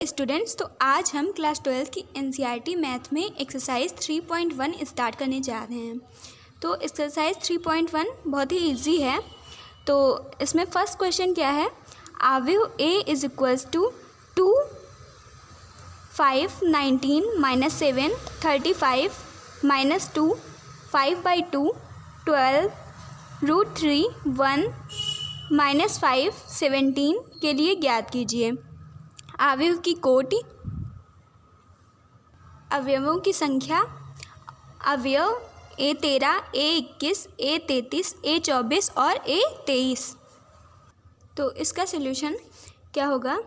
Students, तो आज हम क्लास 12 की एनसीईआरटी मैथ में एक्सरसाइज 3.1 स्टार्ट करने जा रहे हैं। तो एक्सरसाइज 3.1 बहुत ही इजी है। तो इसमें फर्स्ट क्वेश्चन क्या है, अवयव a is equals to 2 5 19 minus 7 35 minus 2 5/2 12 √3 1 minus 5 17 के लिए ज्ञात कीजिए अवयव की कोटि, अवयवों की संख्या, अवयव A13, A21, A33, A24 और A23। तो इसका सलूशन क्या होगा।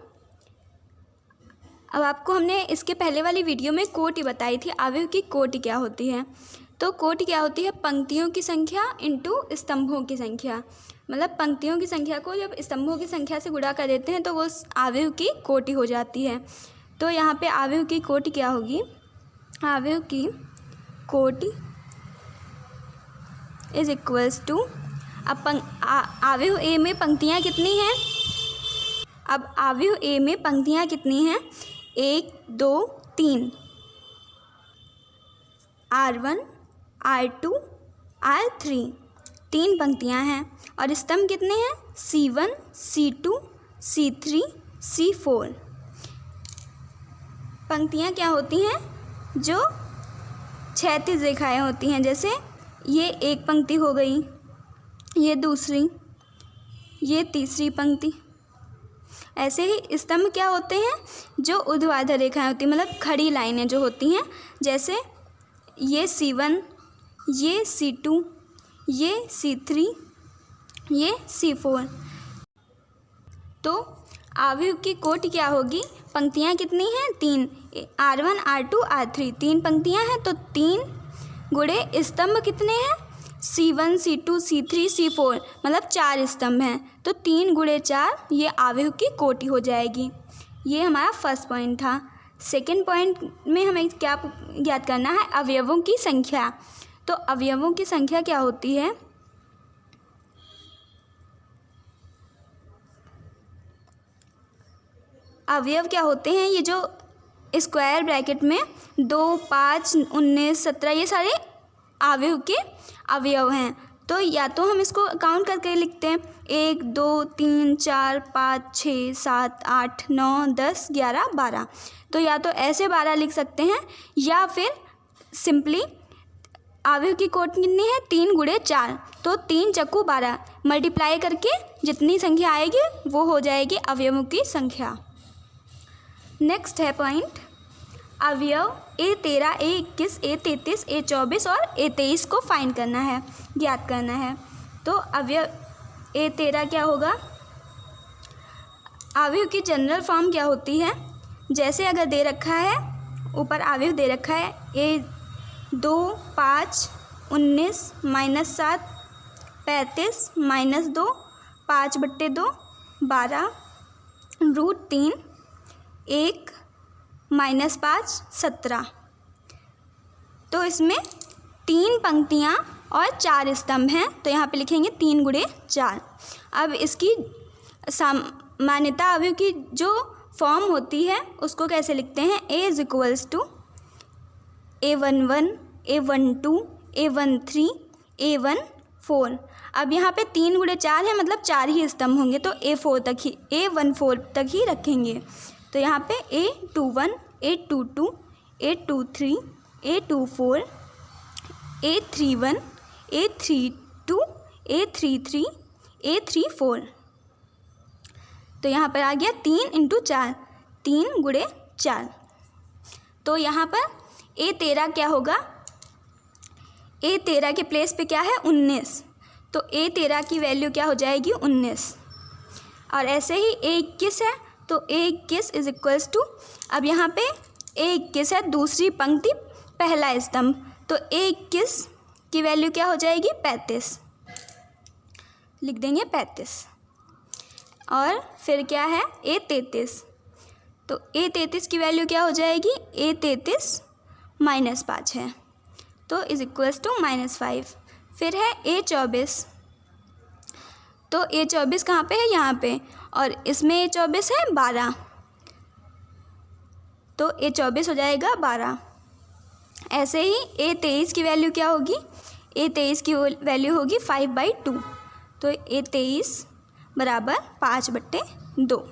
अब आपको हमने इसके पहले वाली वीडियो में कोटि बताई थी, अवयव की कोटि क्या होती है। तो कोटि क्या होती है, पंक्तियों की संख्या इंटू स्तंभों की संख्या। मतलब पंक्तियों की संख्या को जब स्तंभों की संख्या से गुणा कर देते हैं तो वो अवयव की कोटि हो जाती है। तो यहाँ पे अवयव की कोटि क्या होगी, अवयव की कोटि इज इक्वल्स टू, अब अवयव ए में पंक्तियाँ कितनी हैं, अब अवयव ए में पंक्तियाँ कितनी हैं, 1 2 3, R1 R2 R3, 3 पंक्तियाँ हैं। और स्तंभ कितने हैं, C1 C2 C3 C4। पंक्तियाँ क्या होती हैं, जो क्षैतिज रेखाएँ होती हैं। जैसे ये एक पंक्ति हो गई, ये दूसरी, ये तीसरी पंक्ति। ऐसे ही स्तंभ क्या होते हैं, जो ऊर्ध्वाधर रेखाएँ होती हैं, मतलब खड़ी लाइनें जो होती हैं। जैसे ये C1, ये C2, ये C3, ये C4। तो अवयव की कोटि क्या होगी, पंक्तियाँ कितनी हैं, 3, R1 R2 R3, 3 पंक्तियाँ हैं तो 3 गुणे स्तंभ कितने हैं, C1 C2 C3 C4, मतलब 4 स्तंभ हैं। तो 3 गुणे 4 ये अवयव की कोटि हो जाएगी। ये हमारा फर्स्ट पॉइंट था। सेकेंड पॉइंट में हमें क्या ज्ञात करना है, अवयवों की संख्या। तो अवयवों की संख्या क्या होती है, अवयव क्या होते हैं, ये जो स्क्वायर ब्रैकेट में 2 5 19 17 ये सारे अवयव के अवयव हैं। तो या तो हम इसको काउंट करके लिखते हैं, 1 2 3 4 5 6 7 8 9 10 11 12। तो या तो ऐसे 12 लिख सकते हैं, या फिर सिंपली अवयव की कोटि कितनी है, 3 गुणे 4, तो 3 चक्कू 12 मल्टीप्लाई करके जितनी संख्या आएगी वो हो जाएगी अवयवों की संख्या। नेक्स्ट है पॉइंट, अवयव A13 A21 A33 A24 और A23 को फाइंड करना है, ज्ञात करना है। तो अवयव A13 क्या होगा, अवयव की जनरल फॉर्म क्या होती है, जैसे अगर दे रखा है, ऊपर अवयव दे रखा है A2 5 19 माइनस 7 35 माइनस 2 5/2 12 √3 1 माइनस 5 17। तो इसमें 3 पंक्तियाँ और 4 स्तंभ हैं, तो यहाँ पे लिखेंगे 3 गुणे 4। अब इसकी सामान्यता अवयव की जो फॉर्म होती है उसको कैसे लिखते हैं, A is equals to A11 A12 A13 A14। अब यहाँ पे 3 गुणे 4 है, मतलब 4 ही स्तंभ होंगे, तो A14 तक ही रखेंगे। तो यहाँ पे A21 A22 A23 A24 A31 A32 A33 A34। तो यहाँ पर आ गया 3 × 4, 3 गुणे 4। तो यहाँ पर A13 क्या होगा, A13 के प्लेस पे क्या है, 19। तो A13 की वैल्यू क्या हो जाएगी, 19। और ऐसे ही A21 है, तो A21 इज इक्वल्स टू, अब यहाँ पे A21 है, दूसरी पंक्ति पहला स्तंभ, तो A21 की वैल्यू क्या हो जाएगी, 35, लिख देंगे 35। और फिर क्या है, A33, तो A33 की वैल्यू क्या हो जाएगी, A33 -5 है, तो इज इक्वल्स टू -5। फिर है A24, तो A24 कहाँ पे है, यहाँ पे, और इसमें A24 है 12, तो A24 हो जाएगा 12। ऐसे ही A23 की वैल्यू क्या होगी, A23 की वैल्यू होगी 5/2, तो A23 बराबर 5/2।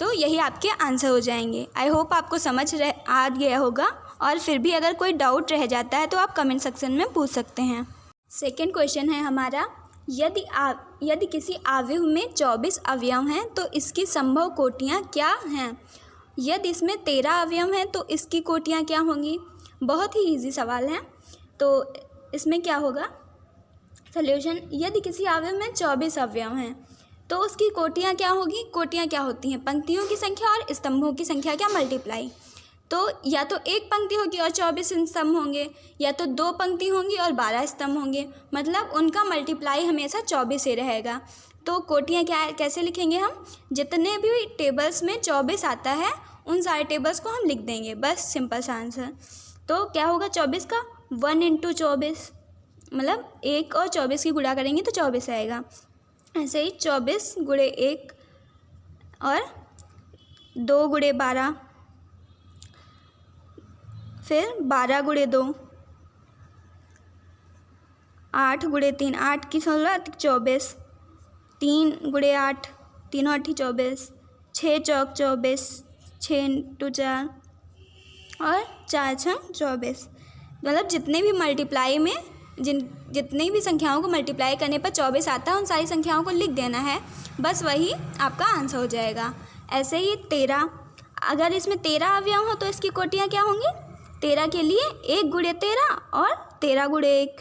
तो यही आपके आंसर हो जाएंगे। आई होप आपको समझ आ गया होगा, और फिर भी अगर कोई डाउट रह जाता है तो आप कमेंट सेक्शन में पूछ सकते हैं। सेकंड क्वेश्चन है हमारा, यदि किसी अवयव में 24 अवयव हैं तो इसकी संभव कोटियाँ क्या हैं। यदि इसमें 13 अवयव हैं तो इसकी कोटियाँ क्या होंगी। बहुत ही इजी सवाल है। तो इसमें क्या होगा सॉल्यूशन, यदि किसी अवयव में 24 अवयव हैं तो उसकी कोटियाँ क्या होगी। कोटियाँ क्या होती हैं, पंक्तियों की संख्या और स्तंभों की संख्या क्या मल्टीप्लाई। तो या तो एक पंक्ति होगी और 24 स्तंभ होंगे, या तो 2 पंक्ति होंगी और 12 स्तंभ होंगे, मतलब उनका मल्टीप्लाई हमेशा 24 ही रहेगा। तो कोटियाँ क्या कैसे लिखेंगे हम, जितने भी टेबल्स में 24 आता है उन सारे टेबल्स को हम लिख देंगे, बस सिंपल सा आंसर। तो क्या होगा 24 का 1 × 24, मतलब 1 और 24 की गुणा करेंगे तो 24 आएगा। ऐसे ही 24 × 1 और 2 × 12, फिर 12 × 2, 8 × 3, 8 की 16 24, 3 × 8, 3 × 8 24, 6 चौक 24, 6 × 4 और 4 छंग 24। मतलब जितने भी मल्टीप्लाई में जितनी भी संख्याओं को मल्टीप्लाई करने पर 24 आता है उन सारी संख्याओं को लिख देना है, बस वही आपका आंसर हो जाएगा। ऐसे ही 13, अगर इसमें 13 अवयव हो तो इसकी कोटियाँ क्या होंगी। 13 के लिए 1 × 13 और 13 × 1,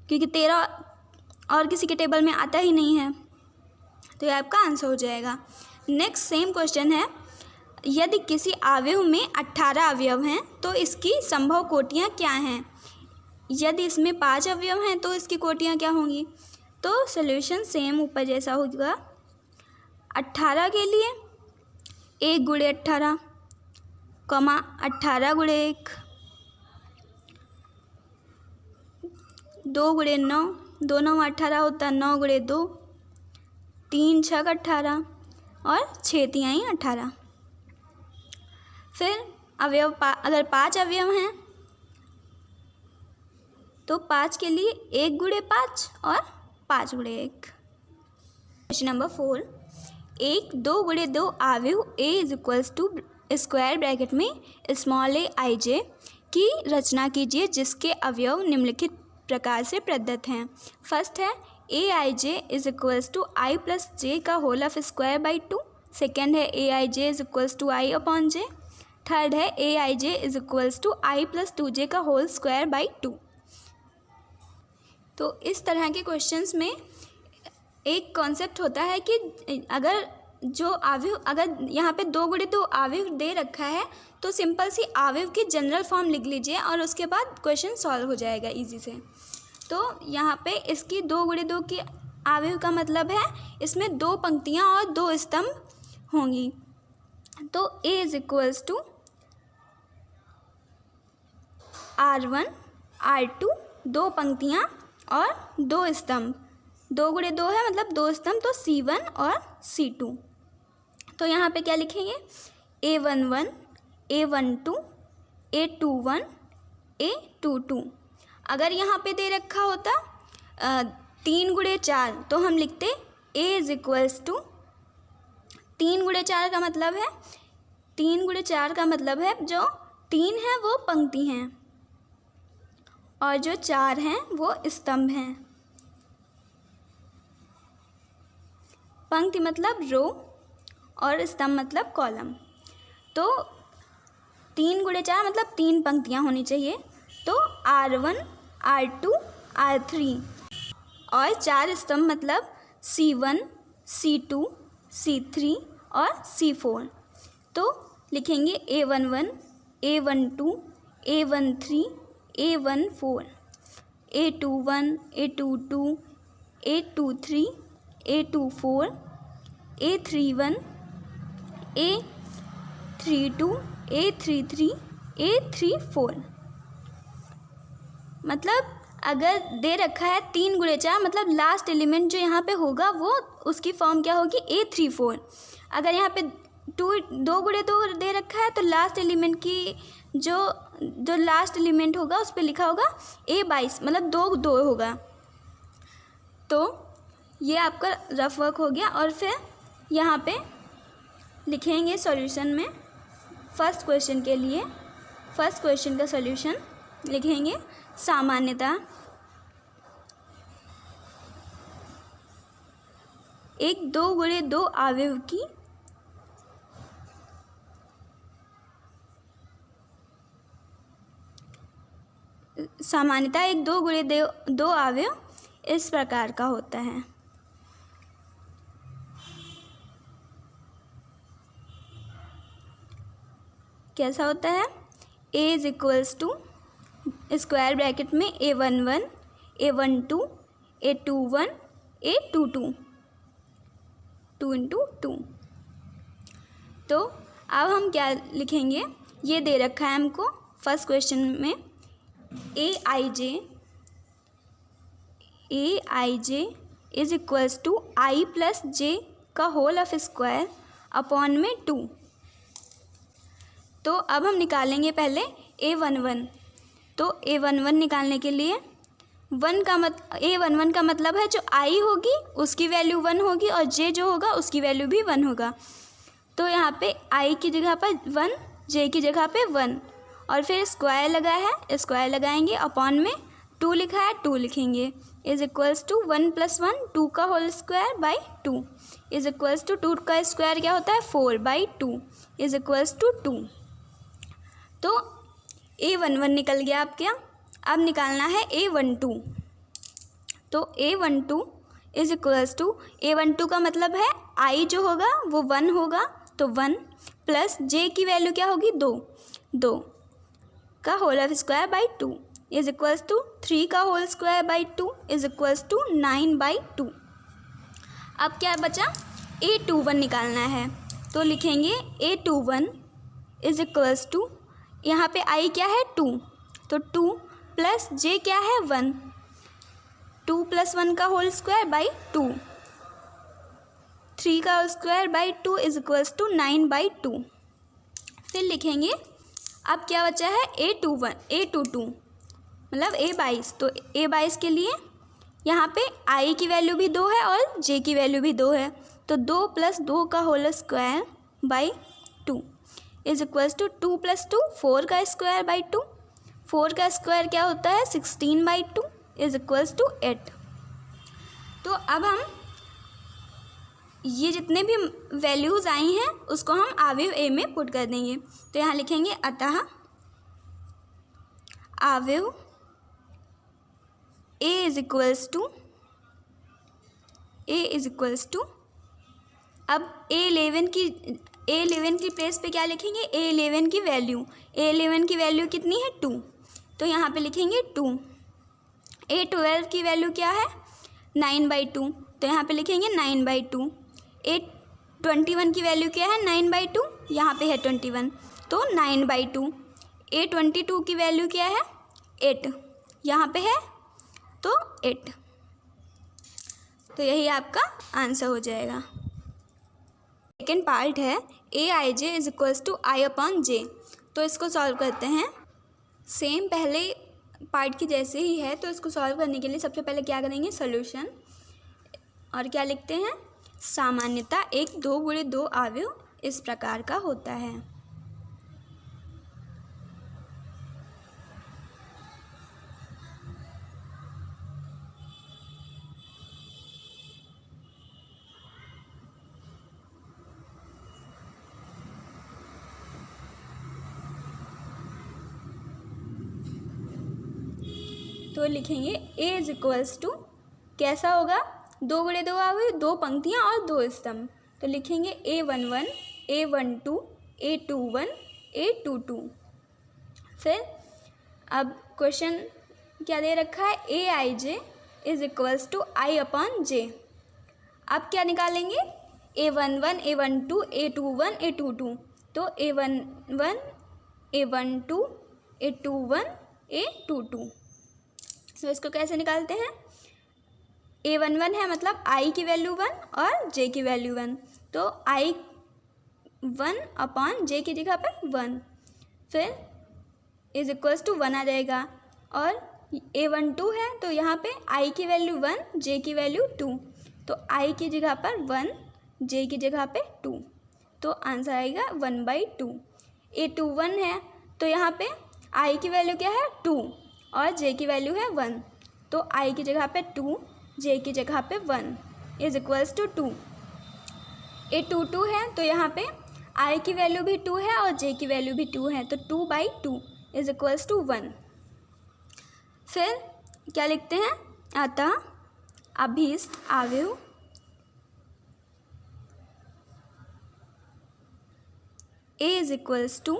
क्योंकि 13 और किसी के टेबल में आता ही नहीं है, तो ये आपका आंसर हो जाएगा। नेक्स्ट सेम क्वेश्चन है, यदि किसी अवयव में 18 अवयव हैं तो इसकी संभव कोटियाँ क्या हैं। यदि इसमें 5 अवयव हैं तो इसकी कोटियाँ क्या होंगी। तो सॉल्यूशन सेम ऊपर जैसा होगा। 18 के लिए 1 × 18, 18 × 1, 2 × 9, 2 9 18 होता है, 9 × 2, 3 6 18 और 6 3 18। फिर अवयव अगर 5 अवयव हैं तो 5 के लिए 1 × 5 और 5 × 1। क्वेश्चन नंबर 4, एक 2 × 2 अवयव A स्क्वायर ब्रैकेट में स्मॉल aij की रचना कीजिए जिसके अवयव निम्नलिखित प्रकार से प्रदत्त हैं। फर्स्ट है aij I + j का whole of square by 2। Second है aij I/j। थर्ड है aij I + 2j का होल स्क्वायर बाई 2। तो इस तरह के क्वेश्चंस में एक कॉन्सेप्ट होता है कि अगर जो अवयव, अगर यहाँ पे 2 × 2 अवयव दे रखा है तो सिंपल सी अवयव की जनरल फॉर्म लिख लीजिए और उसके बाद क्वेश्चन सॉल्व हो जाएगा इजी से। तो यहाँ पे इसकी 2 × 2 की अवयव का मतलब है इसमें 2 पंक्तियाँ और 2 स्तंभ होंगी। तो A = R1 R2, 2 पंक्तियाँ और 2 स्तंभ। 2 × 2 है मतलब 2 स्तंभ, तो C1 और C2। तो यहाँ पे क्या लिखेंगे, A11 A12 A21 A22। अगर यहाँ पे दे रखा होता 3 × 4 तो हम लिखते A = 3 × 4 का मतलब है 3 × 4 का मतलब है जो 3 है वो पंक्ति हैं और जो 4 हैं वो स्तंभ हैं। पंक्ति मतलब रो और स्तंभ मतलब कॉलम। तो 3 × 4 मतलब 3 पंक्तियाँ होनी चाहिए। तो R1 R2 R3 और 4 स्तंभ मतलब C1 C2 C3 और C4। तो लिखेंगे A11 A12 A13 A14 A21 A22 A23 A24 A31 A32 A33 A34। मतलब अगर दे रखा है 3 × 4 मतलब लास्ट एलिमेंट जो यहाँ पे होगा वो उसकी फॉर्म क्या होगी A34। अगर यहाँ पे दो गुणे दो दे रखा है तो लास्ट एलिमेंट की जो लास्ट एलिमेंट होगा उस पर लिखा होगा A22, मतलब दो दो होगा। तो ये आपका रफ वर्क हो गया। और फिर यहाँ पे लिखेंगे सॉल्यूशन में फर्स्ट क्वेश्चन के लिए, फर्स्ट क्वेश्चन का सॉल्यूशन लिखेंगे। सामान्यतः एक दो गुणे दो अवयव की सामान्यतः एक दो गुणे दो अवयव इस प्रकार का होता है। कैसा होता है? A is equals to square bracket में A11, A12, A21, A22, 2 into 2। तो अब हम क्या लिखेंगे? ये दे रखा है हमको फर्स्ट क्वेश्चन में Aij is equals to I plus J का होल ऑफ स्क्वायर अपॉन में 2। तो अब हम निकालेंगे पहले A11। तो A11 निकालने के लिए A11 का मतलब है जो I होगी उसकी वैल्यू 1 होगी और J जो होगा उसकी वैल्यू भी 1 होगा। तो यहाँ पे I की जगह पर 1, J की जगह पे 1 और फिर स्क्वायर लगा है, स्क्वायर लगाएंगे, अपॉन में 2 लिखा है 2 लिखेंगे। इज इक्वल्स टू 1 + 1 2 का whole square by 2 is equals to 2 का स्क्वायर क्या होता है 4/2 इज इक्वल्स टू 2। तो A11 निकल गया आपके यहाँ। अब निकालना है A12। तो A12 is equals to A12 का मतलब है I जो होगा वो 1 होगा, तो 1 प्लस J की वैल्यू क्या होगी 2 का whole of square by 2 is equals to 3 का whole square by 2 is equals to 9/2। अब क्या बचा? A21 निकालना है। तो लिखेंगे A21 इज इक्वल्स टू, यहाँ पे I क्या है 2, तो 2 प्लस J क्या है 1, 2 + 1 का होल स्क्वायर बाई 2, 3 का whole square by 2 is equals to 9/2। फिर लिखेंगे अब क्या बचा है A22 मतलब A22। तो A22 के लिए यहाँ पे I की वैल्यू भी 2 है और J की वैल्यू भी 2 है, तो 2 + 2 का whole square by 2 is equals to 2 + 2 4 का स्क्वायर बाई 2, 4 का स्क्वायर क्या होता है 16/2 इज इक्वल्स टू 8। तो अब हम ये जितने भी वैल्यूज़ आई हैं उसको हम अवयव A में पुट कर देंगे। तो यहाँ लिखेंगे अतः अवयव A इज इक्वल्स टू अब A11 की प्लेस पे क्या लिखेंगे? A11 की वैल्यू कितनी है 2, तो यहाँ पे लिखेंगे 2। A12 की वैल्यू क्या है 9/2, तो यहाँ पे लिखेंगे 9/2। A21 की वैल्यू क्या है 9/2, यहाँ पे है 21 तो 9/2। A22 की वैल्यू क्या है 8, यहाँ पे है तो 8। तो यही आपका आंसर हो जाएगा। सेकेंड पार्ट है Aij is equals to I/J। तो इसको सॉल्व करते हैं सेम पहले पार्ट की जैसे ही है। तो इसको सॉल्व करने के लिए सबसे पहले क्या करेंगे सॉल्यूशन, और क्या लिखते हैं सामान्यतः एक दो गुणे दो अवयव इस प्रकार का होता है। तो लिखेंगे A इज इक्वल्स टू कैसा होगा 2 गुणे 2 अवयव, 2 पंक्तियाँ और 2 स्तंभ। तो लिखेंगे A11, A12, A21, A22। फिर अब क्वेश्चन क्या दे रखा है Aij is equals to I/J। अब क्या निकालेंगे A11, A12, A21, A22। तो A11, A12, A21, A22। तो इसको कैसे निकालते हैं? A11 है मतलब I की वैल्यू 1 और J की वैल्यू 1। तो I 1 अपॉन जे की जगह पे 1, फिर इज इक्वल्स टू 1 आ जाएगा। और A12 है तो यहाँ पे I की वैल्यू 1, J की वैल्यू 2, तो I की जगह पर 1, J की जगह पे 2, तो आंसर आएगा 1/2। A21 है तो यहाँ पे I की वैल्यू क्या है 2 और J की वैल्यू है 1, तो I की जगह पे 2, J की जगह पे 1 इज इक्वल्स टू 2। A22 है तो यहाँ पे I की वैल्यू भी 2 है और J की वैल्यू भी 2 है, तो 2/2 इज इक्वल्स टू 1। फिर क्या लिखते हैं, अतः अभीष्ट अवयव A is equals to,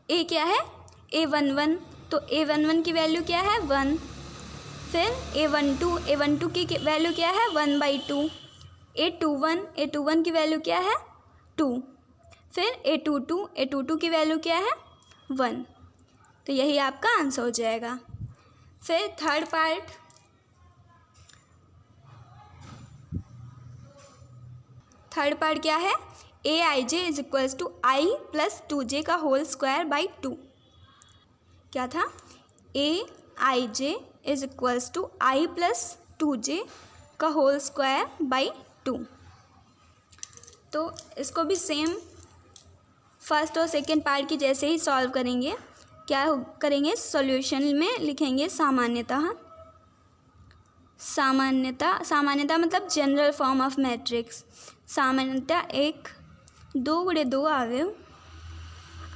A क्या है A11, तो A11 की वैल्यू क्या है 1, फिर A12 की वैल्यू क्या है 1/2, A21 की वैल्यू क्या है 2, फिर A22 की वैल्यू क्या है 1, तो यही आपका आंसर हो जाएगा। फिर थर्ड पार्ट क्या है, AIJ is equals to I plus 2J का होल स्क्वायर बाई 2। क्या था, AIJ is equals to I plus 2J का होल स्क्वायर बाई 2। तो इसको भी सेम फर्स्ट और सेकेंड पार्ट की जैसे ही सॉल्व करेंगे। क्या करेंगे, सॉल्यूशन में लिखेंगे सामान्यतः मतलब जनरल फॉर्म ऑफ मैट्रिक्स। सामान्यतः एक 2x2 अवयव।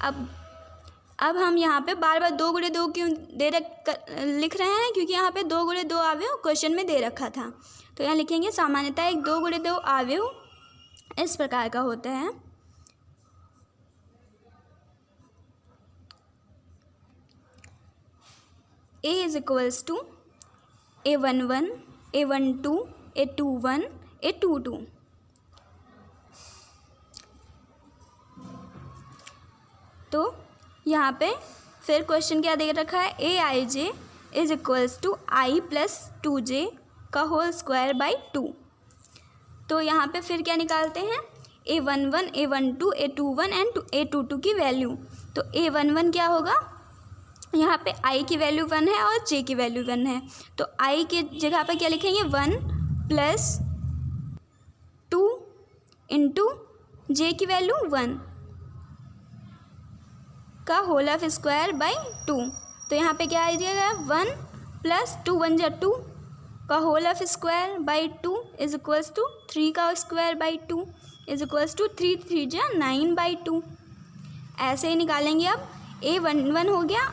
अब हम यहाँ पे बार बार 2x2 क्यों लिख रहे हैं, क्योंकि यहाँ पे 2x2 अवयव क्वेश्चन में दे रखा था। तो यहाँ लिखेंगे सामान्यतः एक 2x2 अवयव इस प्रकार का होता है। A is equals to A11, A12, A21, A22। तो यहाँ पे फिर क्वेश्चन क्या दे रखा है, AIJ is equals to I plus 2J का होल स्क्वायर बाई 2। तो यहाँ पे फिर क्या निकालते हैं, A11, A12, A21 and A22 की वैल्यू। तो A11 क्या होगा, यहाँ पे I की वैल्यू 1 है और J की वैल्यू 1 है, तो I के जगह पर क्या लिखेंगे 1 प्लस 2 इंटू J की वैल्यू 1 का होल ऑफ स्क्वायर बाई 2। तो यहाँ पे क्या आ जाएगा 1 प्लस 2 1 जा 2 का whole of square by 2 is equals to 3 का square by 2 is equals to 3 3 जा 9/2। ऐसे ही निकालेंगे। अब A11 हो गया,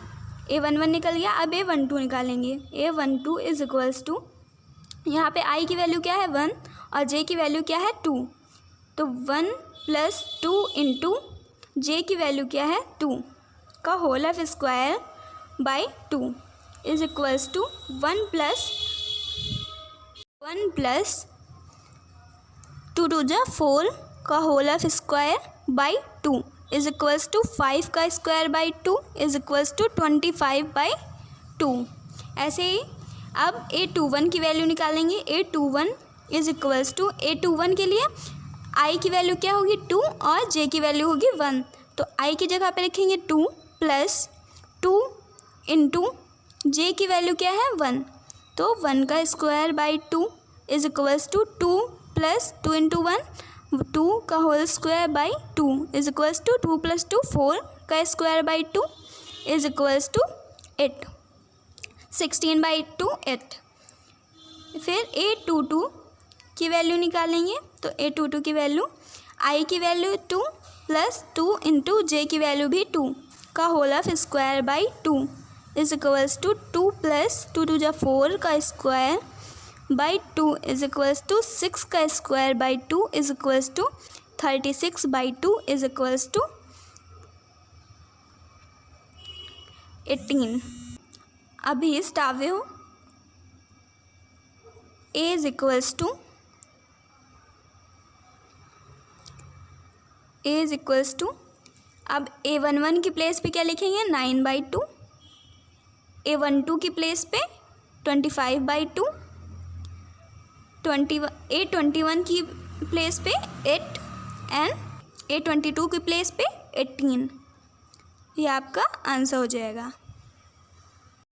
A11 निकल गया, अब A12 निकालेंगे। A12 इज इक्वल्स टू, यहाँ पे I की वैल्यू क्या है 1 और J की वैल्यू क्या है 2, तो 1 प्लस 2 इंटू J की वैल्यू क्या है 2 का whole of square by 2 is equals to 1 plus 2 2 जा 4 का whole of square by 2 is equals to 5 का square by 2 is equals to 25/2। ऐसे ही अब A21 की वैल्यू निकालेंगे। A21 is equals to, A21 के लिए I की वैल्यू क्या होगी 2 और J की वैल्यू होगी 1, तो I की जगह पे लिखेंगे 2 प्लस 2 इंटू J की वैल्यू क्या है 1, तो 1 का square by 2 is equals to 2 plus 2 into 1 2 का whole square by 2 is equals to 2 plus 2 4 का square by 2 is equals to 8 16/2 8। फिर A22 की वैल्यू निकालेंगे। तो A22 की वैल्यू I की वैल्यू 2 प्लस 2 इंटू J की वैल्यू भी 2 का whole of square by 2 is equals to 2 plus 2 2 जा 4 का square by 2 is equals to 6 का square by 2 is equals to 36/2 is equals to 18। अभीष्ट अवयव A इज इक्वल्स टू, अब A11 की प्लेस पे क्या लिखेंगे 9/2, A12 की प्लेस पे 25/2, A21 की प्लेस पे 8 एंड A22 की प्लेस पे 18। ये आपका आंसर हो जाएगा।